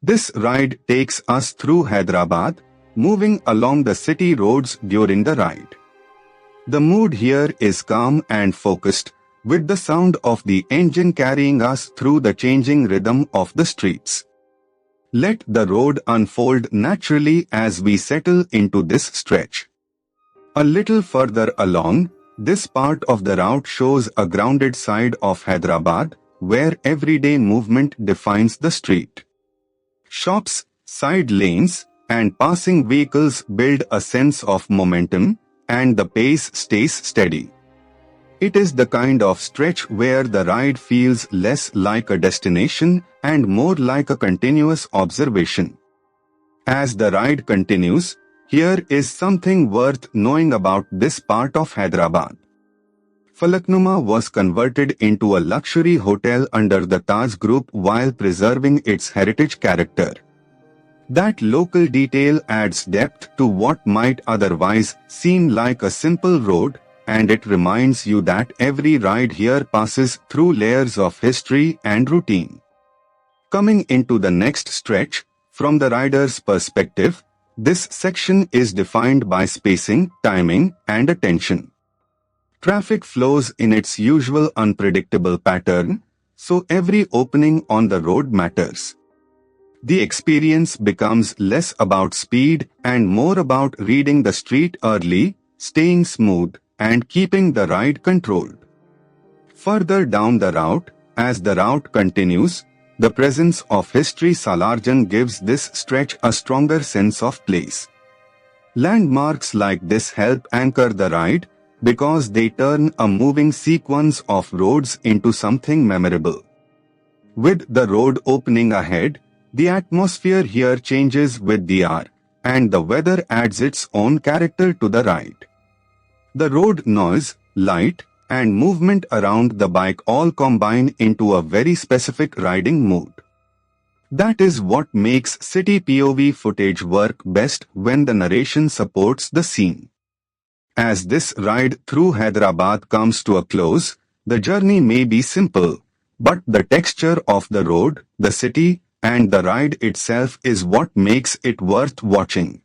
This ride takes us through Hyderabad, moving along the city roads during the ride. The mood here is calm and focused, with the sound of the engine carrying us through the changing rhythm of the streets. Let the road unfold naturally as we settle into this stretch. A little further along, this part of the route shows a grounded side of Hyderabad, where everyday movement defines the street. Shops, side lanes, and passing vehicles build a sense of momentum, and the pace stays steady. It is the kind of stretch where the ride feels less like a destination and more like a continuous observation. As the ride continues, here is something worth knowing about this part of Hyderabad. Falaknuma was converted into a luxury hotel under the Taj Group while preserving its heritage character. That local detail adds depth to what might otherwise seem like a simple road, and it reminds you that every ride here passes through layers of history and routine. Coming into the next stretch, from the rider's perspective, this section is defined by spacing, timing, and attention. Traffic flows in its usual unpredictable pattern, so every opening on the road matters. The experience becomes less about speed and more about reading the street early, staying smooth, and keeping the ride controlled. Further down the route, as the route continues, the presence of history Salarjung gives this stretch a stronger sense of place. Landmarks like this help anchor the ride because they turn a moving sequence of roads into something memorable. With the road opening ahead, the atmosphere here changes with the hour, and the weather adds its own character to the ride. The road noise, light, and movement around the bike all combine into a very specific riding mood. That is what makes city POV footage work best when the narration supports the scene. As this ride through Hyderabad comes to a close, the journey may be simple, but the texture of the road, the city, and the ride itself is what makes it worth watching.